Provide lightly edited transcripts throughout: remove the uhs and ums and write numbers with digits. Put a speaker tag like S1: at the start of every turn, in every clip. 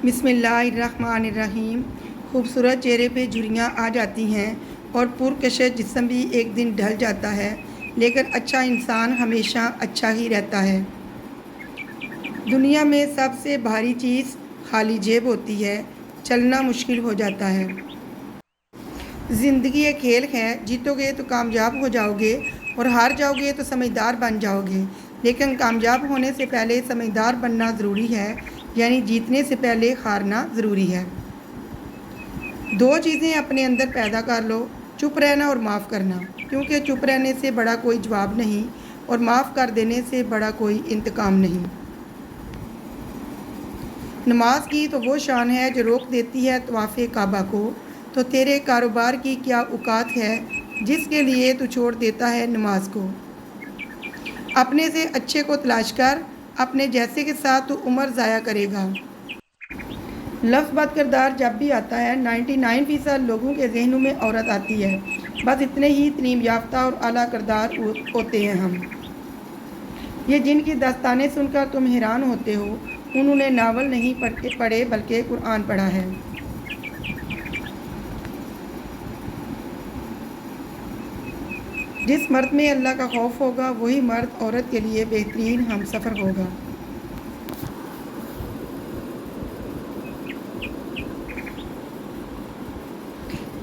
S1: بسم اللہ الرحمن الرحیم۔ خوبصورت چہرے پہ جھریاں آ جاتی ہیں اور پرکشش جسم بھی ایک دن ڈھل جاتا ہے، لیکن اچھا انسان ہمیشہ اچھا ہی رہتا ہے۔ دنیا میں سب سے بھاری چیز خالی جیب ہوتی ہے، چلنا مشکل ہو جاتا ہے۔ زندگی ایک کھیل ہے، جیتو گے تو کامیاب ہو جاؤ گے اور ہار جاؤ گے تو سمجھدار بن جاؤ گے، لیکن کامیاب ہونے سے پہلے سمجھدار بننا ضروری ہے، یعنی جیتنے سے پہلے ہارنا ضروری ہے۔ دو چیزیں اپنے اندر پیدا کر لو، چپ رہنا اور معاف کرنا، کیونکہ چپ رہنے سے بڑا کوئی جواب نہیں اور معاف کر دینے سے بڑا کوئی انتقام نہیں۔ نماز کی تو وہ شان ہے جو روک دیتی ہے طواف کعبہ کو، تو تیرے کاروبار کی کیا اوقات ہے جس کے لیے تو چھوڑ دیتا ہے نماز کو۔ اپنے سے اچھے کو تلاش کر، اپنے جیسے کے ساتھ تو عمر ضائع کرے گا۔ لفظ بد کردار جب بھی آتا ہے 99% لوگوں کے ذہنوں میں عورت آتی ہے، بس اتنے ہی تعلیم یافتہ اور اعلیٰ کردار ہوتے ہیں ہم۔ یہ جن کی داستانیں سن کر تم حیران ہوتے ہو، انہوں نے ناول نہیں پڑھے بلکہ قرآن پڑھا ہے۔ جس مرد میں اللہ کا خوف ہوگا وہی مرد عورت کے لیے بہترین ہم سفر ہوگا۔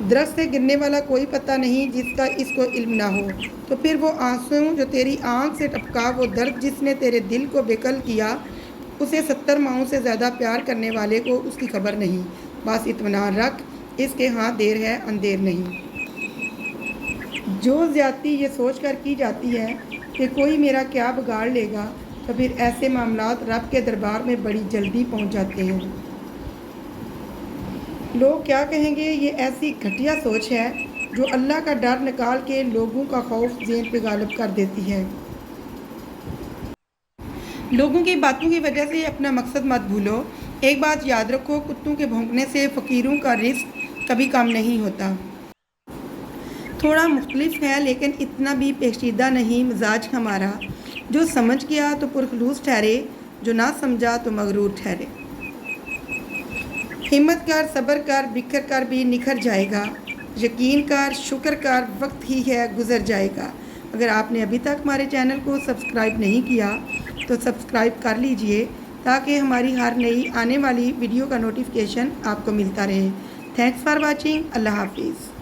S1: درخت سے گرنے والا کوئی پتہ نہیں جس کا اس کو علم نہ ہو، تو پھر وہ آنسو جو تیری آنکھ سے ٹپکا، وہ درد جس نے تیرے دل کو بےکل کیا، اسے 70 ماؤں سے زیادہ پیار کرنے والے کو اس کی خبر نہیں۔ بس اطمینان رکھ، اس کے ہاں دیر ہے اندیر نہیں۔ جو زیادتی یہ سوچ کر کی جاتی ہے کہ کوئی میرا کیا بگاڑ لے گا، تو پھر ایسے معاملات رب کے دربار میں بڑی جلدی پہنچ جاتے ہیں۔ لوگ کیا کہیں گے، یہ ایسی گھٹیا سوچ ہے جو اللہ کا ڈر نکال کے لوگوں کا خوف ذہن پہ غالب کر دیتی ہے۔ لوگوں کی باتوں کی وجہ سے اپنا مقصد مت بھولو۔ ایک بات یاد رکھو، کتوں کے بھونکنے سے فقیروں کا رزق کبھی کم نہیں ہوتا۔ تھوڑا مختلف ہے لیکن اتنا بھی پیچیدہ نہیں مزاج ہمارا۔ جو سمجھ گیا تو پرخلوص ٹھہرے، جو نہ سمجھا تو مغرور ٹھہرے۔ ہمت کر، صبر کر، بکھر کر بھی نکھر جائے گا۔ یقین کر، شکر کر، وقت ہی ہے گزر جائے گا۔ اگر آپ نے ابھی تک ہمارے چینل کو سبسکرائب نہیں کیا تو سبسکرائب کر لیجئے تاکہ ہماری ہر نئی آنے والی ویڈیو کا نوٹیفیکیشن آپ کو ملتا رہے۔ Thanks for watching. اللہ حافظ۔